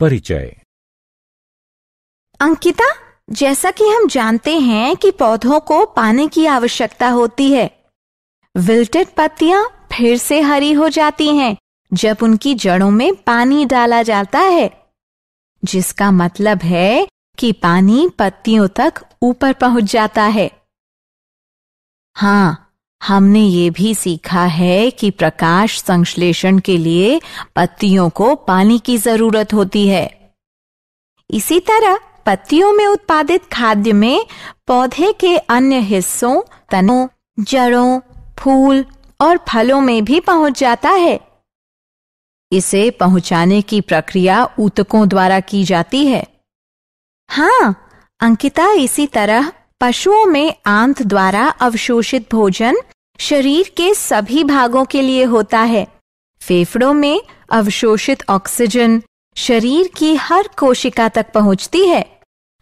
परिचय। अंकिता, जैसा कि हम जानते हैं कि पौधों को पानी की आवश्यकता होती है। विल्टेड पत्तियां फिर से हरी हो जाती हैं जब उनकी जड़ों में पानी डाला जाता है, जिसका मतलब है कि पानी पत्तियों तक ऊपर पहुंच जाता है। हाँ, हमने ये भी सीखा है कि प्रकाश संश्लेषण के लिए पत्तियों को पानी की जरूरत होती है। इसी तरह पत्तियों में उत्पादित खाद्य में पौधे के अन्य हिस्सों, तनों, जड़ों, फूल और फलों में भी पहुंच जाता है। इसे पहुंचाने की प्रक्रिया ऊतकों द्वारा की जाती है। हाँ अंकिता, इसी तरह पशुओं में आंत द्वारा अवशोषित भोजन शरीर के सभी भागों के लिए होता है। फेफड़ों में अवशोषित ऑक्सीजन शरीर की हर कोशिका तक पहुंचती है।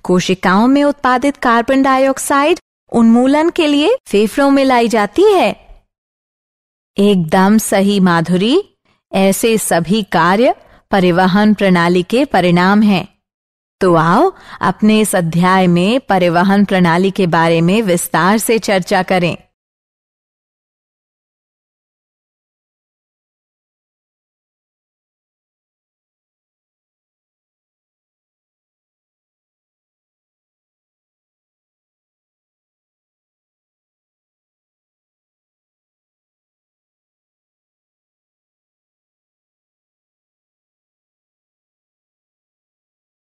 कोशिकाओं में उत्पादित कार्बन डाइऑक्साइड उन्मूलन के लिए फेफड़ों में लाई जाती है। एकदम सही माधुरी, ऐसे सभी कार्य परिवहन प्रणाली के परिणाम हैं। तो आओ अपने इस अध्याय में परिवहन प्रणाली के बारे में विस्तार से चर्चा करें।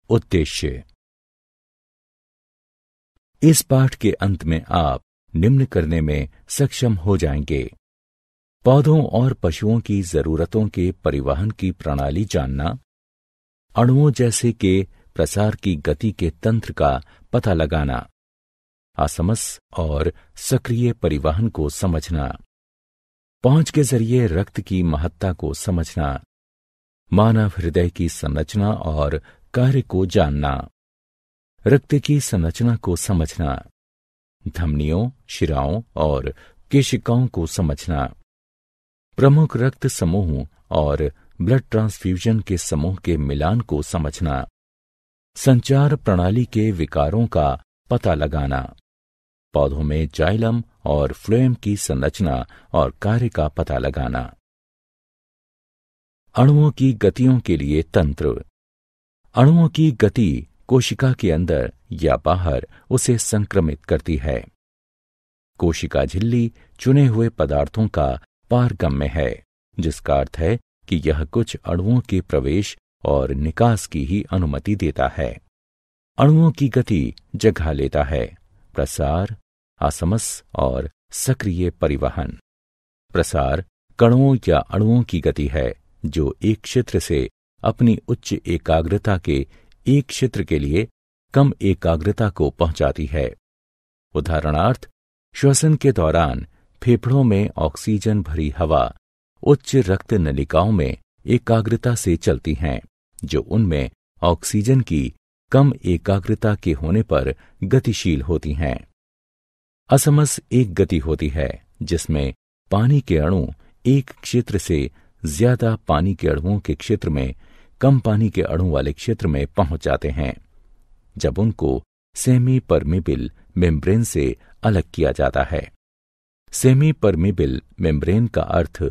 उद्देश्य। इस पाठ के अंत में आप निम्न करने में सक्षम हो जाएंगे: पौधों और पशुओं की जरूरतों के परिवहन की प्रणाली जानना, अणुओं जैसे के प्रसार की गति के तंत्र का पता लगाना, आसमस और सक्रिय परिवहन को समझना, पहुंच के जरिए रक्त की महत्ता को समझना, मानव हृदय की संरचना और कार्य को जानना, रक्त की संरचना को समझना, धमनियों, शिराओं और केशिकाओं को समझना, प्रमुख रक्त समूहों और ब्लड ट्रांसफ्यूजन के समूह के मिलान को समझना, संचार प्रणाली के विकारों का पता लगाना, पौधों में जाइलम और फ्लोएम की संरचना और कार्य का पता लगाना, अणुओं की गतियों के लिए तंत्र। अणुओं की गति कोशिका के अंदर या बाहर उसे संक्रमित करती है। कोशिका झिल्ली चुने हुए पदार्थों का पारगम्य है, जिसका अर्थ है कि यह कुछ अणुओं के प्रवेश और निकास की ही अनुमति देता है। अणुओं की गति जगह लेता है प्रसार, आसमस और सक्रिय परिवहन। प्रसार कणों या अणुओं की गति है जो एक क्षेत्र से अपनी उच्च एकाग्रता के एक क्षेत्र के लिए कम एकाग्रता को पहुंचाती है। उदाहरणार्थ, श्वसन के दौरान फेफड़ों में ऑक्सीजन भरी हवा उच्च रक्त नलिकाओं में एकाग्रता से चलती हैं, जो उनमें ऑक्सीजन की कम एकाग्रता के होने पर गतिशील होती हैं। असमस एक गति होती है जिसमें पानी के अणु एक क्षेत्र से ज्यादा पानी के अणुओं के क्षेत्र में कम पानी के अणु वाले क्षेत्र में पहुंच जाते हैं, जब उनको सेमी परमिबिल मेम्ब्रेन से अलग किया जाता है। सेमी परमिबिल मेम्ब्रेन का अर्थ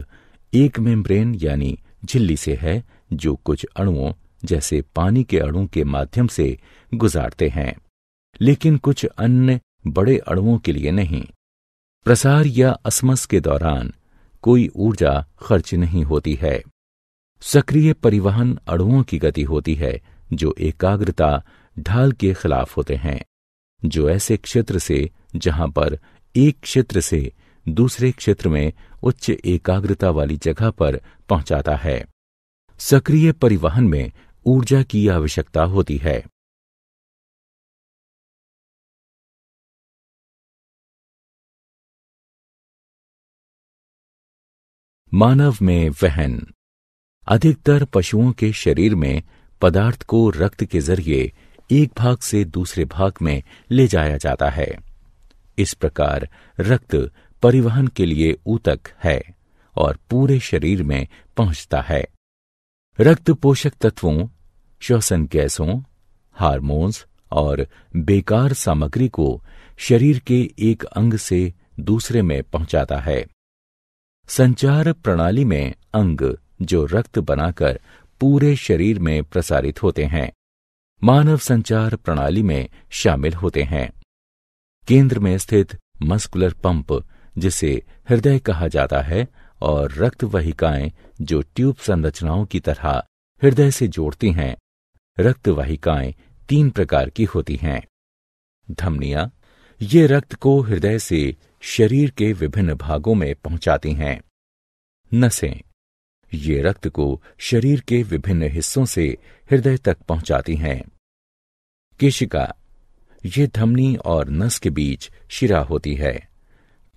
एक मेम्ब्रेन यानी झिल्ली से है, जो कुछ अणुओं जैसे पानी के अणु के माध्यम से गुजारते हैं, लेकिन कुछ अन्य बड़े अणुओं के लिए नहीं। प्रसार या असमस के दौरान कोई ऊर्जा खर्च नहीं होती है। सक्रिय परिवहन अणुओं की गति होती है जो एकाग्रता ढाल के खिलाफ होते हैं, जो ऐसे क्षेत्र से जहां पर एक क्षेत्र से दूसरे क्षेत्र में उच्च एकाग्रता वाली जगह पर पहुंचाता है। सक्रिय परिवहन में ऊर्जा की आवश्यकता होती है। मानव में वहन। अधिकतर पशुओं के शरीर में पदार्थ को रक्त के जरिए एक भाग से दूसरे भाग में ले जाया जाता है। इस प्रकार रक्त परिवहन के लिए ऊतक है और पूरे शरीर में पहुंचता है। रक्त पोषक तत्वों श्वसन गैसों, हार्मोन्स और बेकार सामग्री को शरीर के एक अंग से दूसरे में पहुंचाता है। संचार प्रणाली में अंग जो रक्त बनाकर पूरे शरीर में प्रसारित होते हैं, मानव संचार प्रणाली में शामिल होते हैं। केंद्र में स्थित मस्कुलर पंप, जिसे हृदय कहा जाता है, और रक्त वाहिकाएं जो ट्यूब संरचनाओं की तरह हृदय से जोड़ती हैं। रक्त वाहिकाएं 3 प्रकार की होती हैं। धमनियां, ये रक्त को हृदय से शरीर के विभिन्न भागों में पहुंचाती हैं। नसें, ये रक्त को शरीर के विभिन्न हिस्सों से हृदय तक पहुंचाती हैं। केशिका, ये धमनी और नस के बीच शिरा होती है।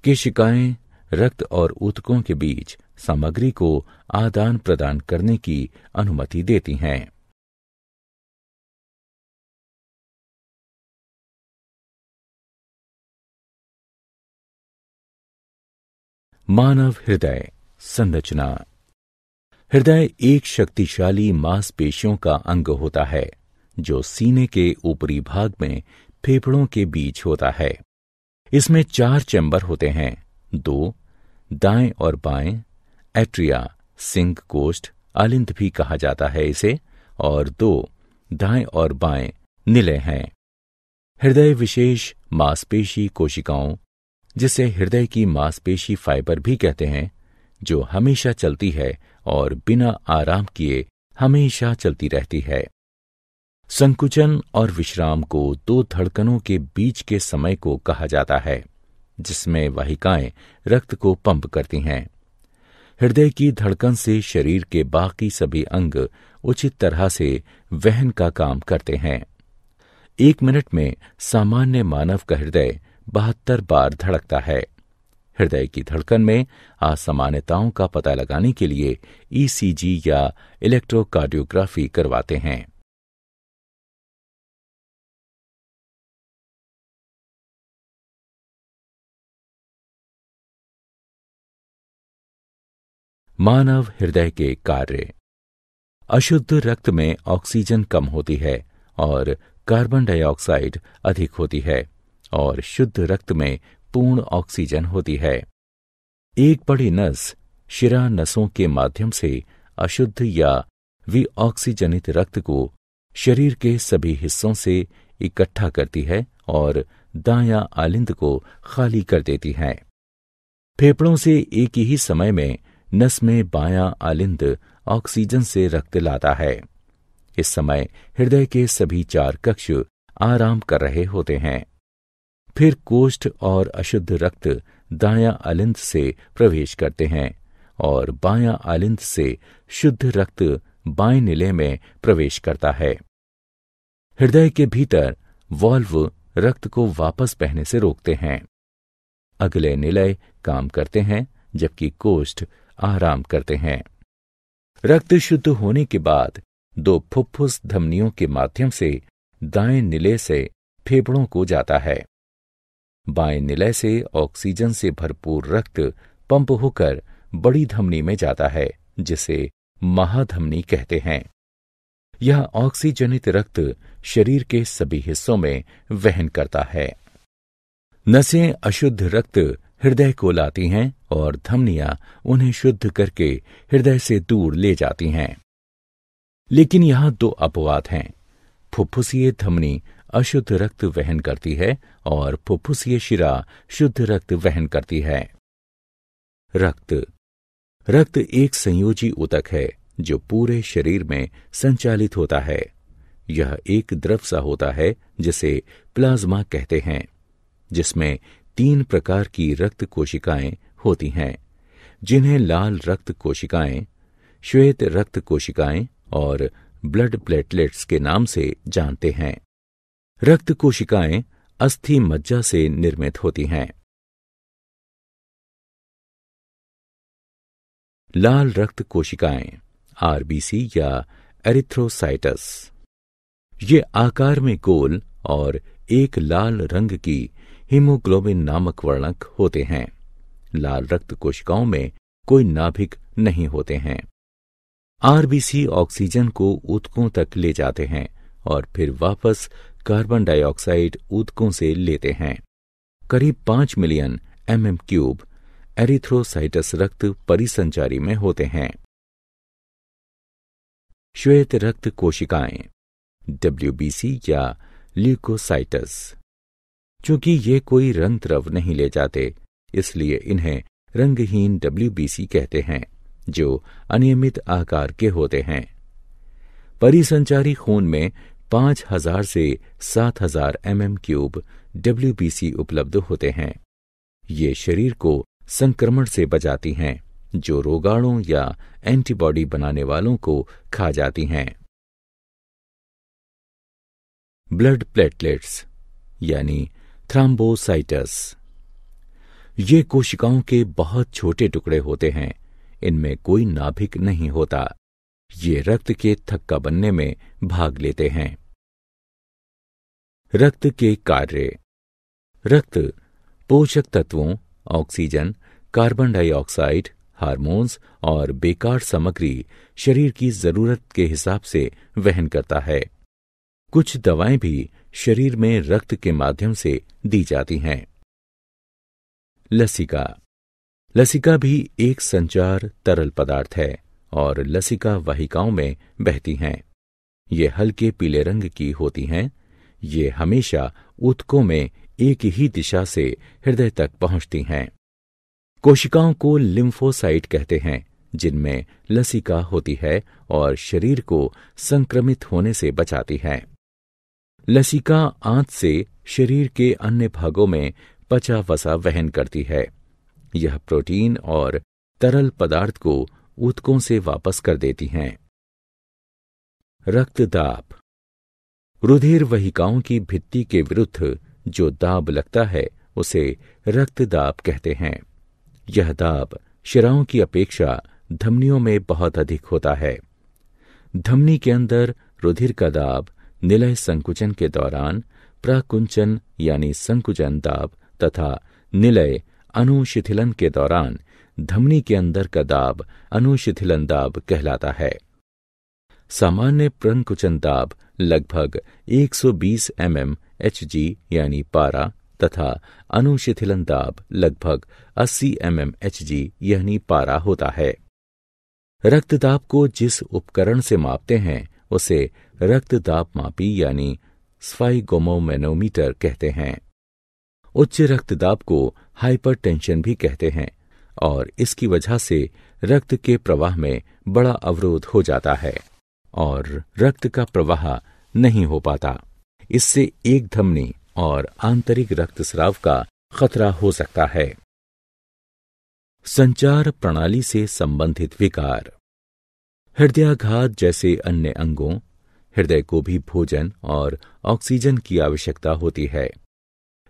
केशिकाएं रक्त और ऊतकों के बीच सामग्री को आदान प्रदान करने की अनुमति देती हैं। मानव हृदय संरचना। हृदय एक शक्तिशाली मांसपेशियों का अंग होता है जो सीने के ऊपरी भाग में फेफड़ों के बीच होता है। इसमें 4 चैम्बर होते हैं, 2 दाएं और बाएं, एट्रिया, सिंक कोष्ठ, आलिंद भी कहा जाता है इसे, और 2 दाएं और बाएं निलय हैं। हृदय विशेष मांसपेशी कोशिकाओं, जिसे हृदय की मांसपेशी फाइबर भी कहते हैं, जो हमेशा चलती है और बिना आराम किए हमेशा चलती रहती है। संकुचन और विश्राम को 2 धड़कनों के बीच के समय को कहा जाता है, जिसमें वाहिकाएं रक्त को पंप करती हैं। हृदय की धड़कन से शरीर के बाकी सभी अंग उचित तरह से वहन का काम करते हैं। 1 मिनट में सामान्य मानव का हृदय 72 बार धड़कता है। हृदय की धड़कन में असामान्यताओं का पता लगाने के लिए ईसीजी या इलेक्ट्रोकार्डियोग्राफी करवाते हैं। मानव हृदय के कार्य। अशुद्ध रक्त में ऑक्सीजन कम होती है और कार्बन डाइऑक्साइड अधिक होती है, और शुद्ध रक्त में पूर्ण ऑक्सीजन होती है। एक बड़ी नस शिरा नसों के माध्यम से अशुद्ध या विऑक्सीजनित रक्त को शरीर के सभी हिस्सों से इकट्ठा करती है और दायां आलिंद को खाली कर देती है। फेफड़ों से एक ही समय में नस में बायां आलिंद ऑक्सीजन से रक्त लाता है। इस समय हृदय के सभी 4 कक्ष आराम कर रहे होते हैं। फिर कोष्ठ और अशुद्ध रक्त दायां आलिंद से प्रवेश करते हैं और बायां आलिंद से शुद्ध रक्त बाएं निलय में प्रवेश करता है। हृदय के भीतर वाल्व रक्त को वापस बहने से रोकते हैं। अगले निलय काम करते हैं, जबकि कोष्ठ आराम करते हैं। रक्त शुद्ध होने के बाद 2 फुफ्फुस धमनियों के माध्यम से दाएं निलय से फेफड़ों को जाता है। बाएं निलय से ऑक्सीजन से भरपूर रक्त पंप होकर बड़ी धमनी में जाता है, जिसे महाधमनी कहते हैं। यह ऑक्सीजनित रक्त शरीर के सभी हिस्सों में वहन करता है। नसें अशुद्ध रक्त हृदय को लाती हैं और धमनियां उन्हें शुद्ध करके हृदय से दूर ले जाती हैं। लेकिन यहां 2 अपवाद हैं। फुफ्फुसीय धमनी अशुद्ध रक्त वहन करती है और फुफ्फुसीय शिरा शुद्ध रक्त वहन करती है। रक्त एक संयोजी ऊतक है जो पूरे शरीर में संचालित होता है। यह एक द्रव सा होता है जिसे प्लाज्मा कहते हैं, जिसमें 3 प्रकार की रक्त कोशिकाएं होती हैं, जिन्हें लाल रक्त कोशिकाएं, श्वेत रक्त कोशिकाएं और ब्लड प्लेटलेट्स के नाम से जानते हैं। रक्त कोशिकाएं अस्थि मज्जा से निर्मित होती हैं। लाल रक्त कोशिकाएं आरबीसी या एरिथ्रोसाइटस, ये आकार में गोल और एक लाल रंग की हीमोग्लोबिन नामक वर्णक होते हैं। लाल रक्त कोशिकाओं में कोई नाभिक नहीं होते हैं। आरबीसी ऑक्सीजन को ऊतकों तक ले जाते हैं और फिर वापस कार्बन डाइऑक्साइड ऊतकों से लेते हैं। करीब 5 मिलियन mm³ एरिथ्रोसाइटस रक्त परिसंचारी में होते हैं। श्वेत रक्त कोशिकाएं WBC या ल्यूकोसाइटस। चूंकि ये कोई रंग द्रव नहीं ले जाते, इसलिए इन्हें रंगहीन WBC कहते हैं, जो अनियमित आकार के होते हैं। परिसंचारी खून में 5000 से 7000 mm³ WBC उपलब्ध होते हैं। ये शरीर को संक्रमण से बचाती हैं, जो रोगाणु या एंटीबॉडी बनाने वालों को खा जाती हैं। ब्लड प्लेटलेट्स यानी थ्रोम्बोसाइटस। ये कोशिकाओं के बहुत छोटे टुकड़े होते हैं। इनमें कोई नाभिक नहीं होता। ये रक्त के थक्का बनने में भाग लेते हैं। रक्त के कार्य। रक्त पोषक तत्वों, ऑक्सीजन, कार्बन डाइऑक्साइड, हार्मोन्स और बेकार सामग्री शरीर की जरूरत के हिसाब से वहन करता है। कुछ दवाएं भी शरीर में रक्त के माध्यम से दी जाती हैं। लसिका। लसिका भी एक संचार तरल पदार्थ है और लसिका वाहिकाओं में बहती हैं। ये हल्के पीले रंग की होती हैं। ये हमेशा ऊतकों में एक ही दिशा से हृदय तक पहुंचती हैं। कोशिकाओं को लिम्फोसाइट कहते हैं, जिनमें लसिका होती है और शरीर को संक्रमित होने से बचाती है। लसिका आंत से शरीर के अन्य भागों में पचा वसा वहन करती है। यह प्रोटीन और तरल पदार्थ को ऊतकों से वापस कर देती हैं। रक्तदाब। रुधिर वाहिकाओं की भित्ति के विरुद्ध जो दाब लगता है, उसे रक्तदाब कहते हैं। यह दाब शिराओं की अपेक्षा धमनियों में बहुत अधिक होता है। धमनी के अंदर रुधिर का दाब निलय संकुचन के दौरान प्रकुंचन यानी संकुचन दाब तथा निलय अनुशिथिलन के दौरान धमनी के अंदर का दाब अनुशिथिलन दाब कहलाता है। सामान्य प्रकुंचन दाब लगभग 120 mmHg यानी पारा तथा अनुशिथिलन दाब लगभग 80 mmHg यानी पारा होता है। रक्तदाब को जिस उपकरण से मापते हैं, उसे रक्तदाब मापी यानी स्फाइगोमोमैनोमीटर कहते हैं। उच्च रक्तदाब को हाइपरटेंशन भी कहते हैं और इसकी वजह से रक्त के प्रवाह में बड़ा अवरोध हो जाता है और रक्त का प्रवाह नहीं हो पाता। इससे एक धमनी और आंतरिक रक्तस्राव का खतरा हो सकता है। संचार प्रणाली से संबंधित विकार। हृदयाघात जैसे अन्य अंगों, हृदय को भी भोजन और ऑक्सीजन की आवश्यकता होती है।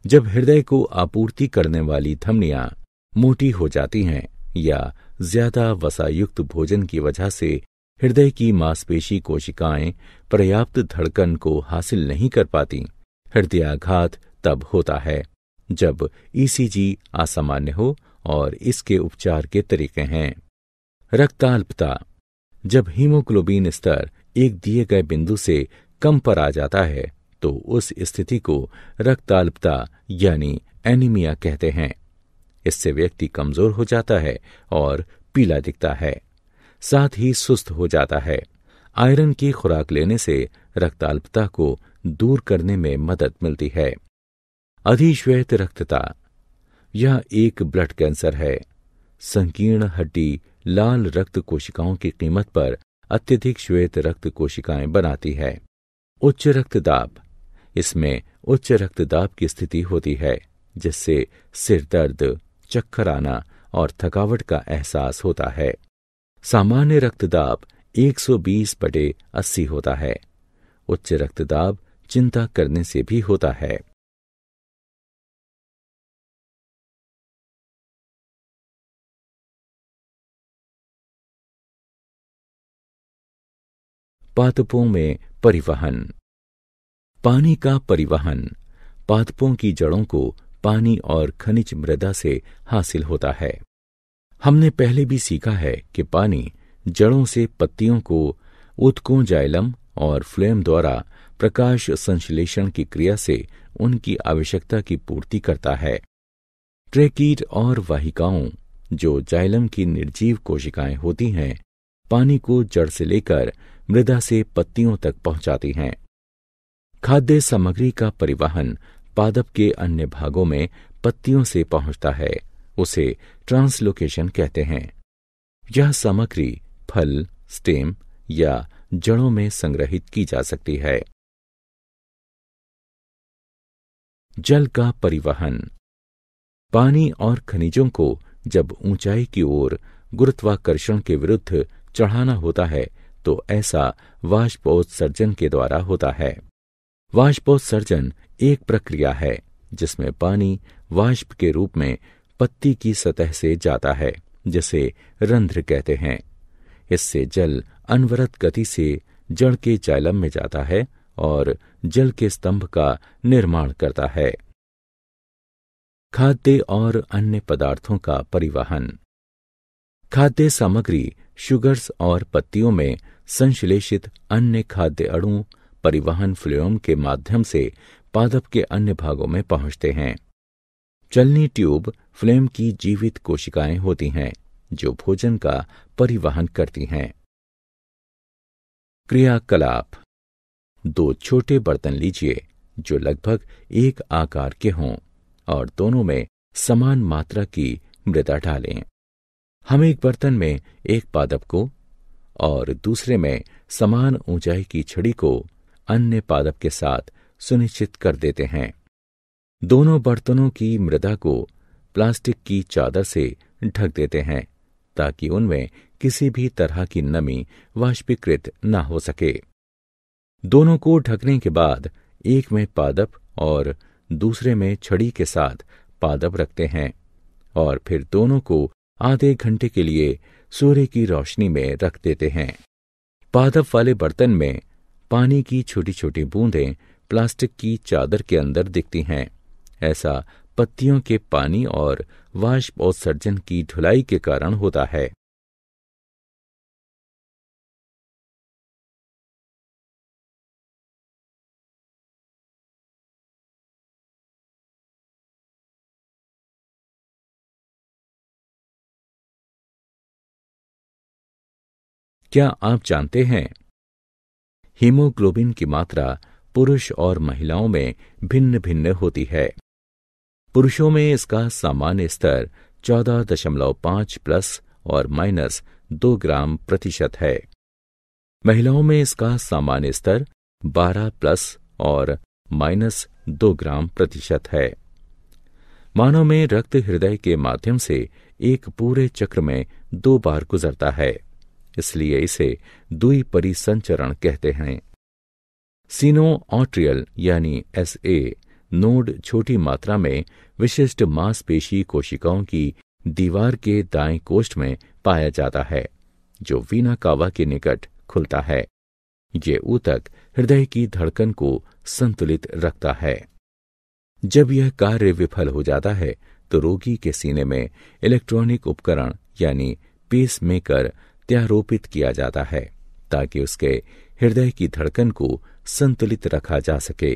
जब हृदय को आपूर्ति करने वाली धमनियां मोटी हो जाती हैं या ज्यादा वसायुक्त भोजन की वजह से हृदय की मांसपेशी कोशिकाएं पर्याप्त धड़कन को हासिल नहीं कर पाती, हृदयाघात तब होता है जब ईसीजी असामान्य हो और इसके उपचार के तरीके हैं। रक्ताल्पता। जब हीमोग्लोबिन स्तर एक दिए गए बिंदु से कम पर आ जाता है तो उस स्थिति को रक्ताल्पता यानी एनीमिया कहते हैं। इससे व्यक्ति कमजोर हो जाता है और पीला दिखता है, साथ ही सुस्त हो जाता है। आयरन की खुराक लेने से रक्ताल्पता को दूर करने में मदद मिलती है। अधिश्वेत रक्तता। यह एक ब्लड कैंसर है। संकीर्ण हड्डी लाल रक्त कोशिकाओं की कीमत पर अत्यधिक श्वेत रक्त कोशिकाएं बनाती है। उच्च रक्तदाब। इसमें उच्च रक्तदाब की स्थिति होती है, जिससे सिर दर्द, चक्कर आना और थकावट का एहसास होता है। सामान्य रक्तदाब 120/80 होता है। उच्च रक्तदाब चिंता करने से भी होता है। पादपों में परिवहन। पानी का परिवहन पादपों की जड़ों को पानी और खनिज मृदा से हासिल होता है। हमने पहले भी सीखा है कि पानी जड़ों से पत्तियों को ऊतकों जाइलम और फ्लोएम द्वारा प्रकाश संश्लेषण की क्रिया से उनकी आवश्यकता की पूर्ति करता है। ट्रेकीट और वाहिकाओं, जो जाइलम की निर्जीव कोशिकाएं होती हैं, पानी को जड़ से लेकर मृदा से पत्तियों तक पहुंचाती हैं। खाद्य सामग्री का परिवहन पादप के अन्य भागों में पत्तियों से पहुंचता है, उसे ट्रांसलोकेशन कहते हैं। यह सामग्री फल, स्टेम या जड़ों में संग्रहित की जा सकती है। जल का परिवहन। पानी और खनिजों को जब ऊंचाई की ओर गुरुत्वाकर्षण के विरुद्ध चढ़ाना होता है तो ऐसा वाष्पोत्सर्जन के द्वारा होता है। वाष्पोत्सर्जन एक प्रक्रिया है जिसमें पानी वाष्प के रूप में पत्ती की सतह से जाता है, जिसे रंध्र कहते हैं। इससे जल अनवरत गति से जड़ के जाइलम में जाता है और जल के स्तंभ का निर्माण करता है। खाद्य और अन्य पदार्थों का परिवहन। खाद्य सामग्री शुगर्स और पत्तियों में संश्लेषित अन्य खाद्य अणु परिवहन फ्लोएम के माध्यम से पादप के अन्य भागों में पहुंचते हैं। चलनी ट्यूब फ्लोएम की जीवित कोशिकाएं होती हैं जो भोजन का परिवहन करती हैं। क्रियाकलाप। 2 छोटे बर्तन लीजिए जो लगभग एक आकार के हों और दोनों में समान मात्रा की मृदा डालें। हम एक बर्तन में एक पादप को और दूसरे में समान ऊंचाई की छड़ी को अन्य पादप के साथ सुनिश्चित कर देते हैं। दोनों बर्तनों की मृदा को प्लास्टिक की चादर से ढक देते हैं ताकि उनमें किसी भी तरह की नमी वाष्पीकृत न हो सके। दोनों को ढकने के बाद एक में पादप और दूसरे में छड़ी के साथ पादप रखते हैं और फिर दोनों को आधे घंटे के लिए सूर्य की रोशनी में रख देते हैं। पादप वाले बर्तन में पानी की छोटी छोटी बूंदें प्लास्टिक की चादर के अंदर दिखती हैं। ऐसा पत्तियों के पानी और वाष्पोत्सर्जन की ढुलाई के कारण होता है। क्या आप जानते हैं हीमोग्लोबिन की मात्रा पुरुष और महिलाओं में भिन्न भिन्न होती है। पुरुषों में इसका सामान्य स्तर 14.5 प्लस और माइनस 2 ग्राम प्रतिशत है। महिलाओं में इसका सामान्य स्तर 12 प्लस और माइनस 2 ग्राम प्रतिशत है। मानव में रक्त हृदय के माध्यम से एक पूरे चक्र में 2 बार गुजरता है, इसलिए इसे द्विपरिसंचरण कहते हैं। सिनोआर्टरियल यानी SA नोड छोटी मात्रा में विशिष्ट मांसपेशी कोशिकाओं की दीवार के दाएं कोष्ठ में पाया जाता है, जो वीना कावा के निकट खुलता है। ये ऊतक हृदय की धड़कन को संतुलित रखता है। जब यह कार्य विफल हो जाता है तो रोगी के सीने में इलेक्ट्रॉनिक उपकरण यानी पेसमेकर त्यारोपित किया जाता है ताकि उसके हृदय की धड़कन को संतुलित रखा जा सके।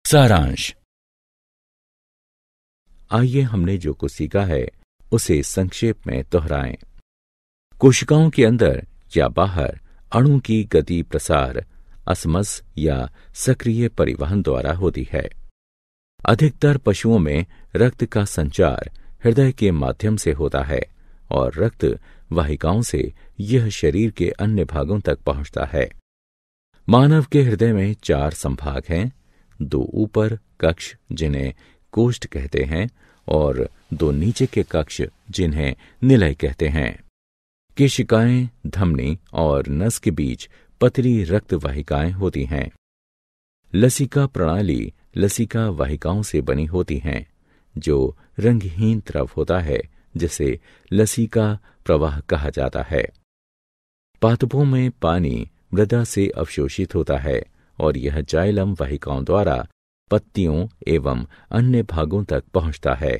सारांश। आइए हमने जो कुछ सीखा है उसे संक्षेप में दोहराएं। कोशिकाओं के अंदर या बाहर अणु की गति प्रसार असमस या सक्रिय परिवहन द्वारा होती है। अधिकतर पशुओं में रक्त का संचार हृदय के माध्यम से होता है और रक्त वाहिकाओं से यह शरीर के अन्य भागों तक पहुंचता है। मानव के हृदय में 4 संभाग हैं, 2 ऊपर कक्ष जिन्हें कोष्ठ कहते हैं और 2 नीचे के कक्ष जिन्हें निलय कहते हैं। केशिकाएं, धमनी और नस के बीच पतली रक्त वाहिकाएं होती हैं। लसिका प्रणाली लसिका वाहिकाओं से बनी होती हैं, जो रंगहीन द्रव होता है जिसे लसिका प्रवाह कहा जाता है। पादपों में पानी मृदा से अवशोषित होता है और यह जाइलम वाहिकाओं द्वारा पत्तियों एवं अन्य भागों तक पहुंचता है।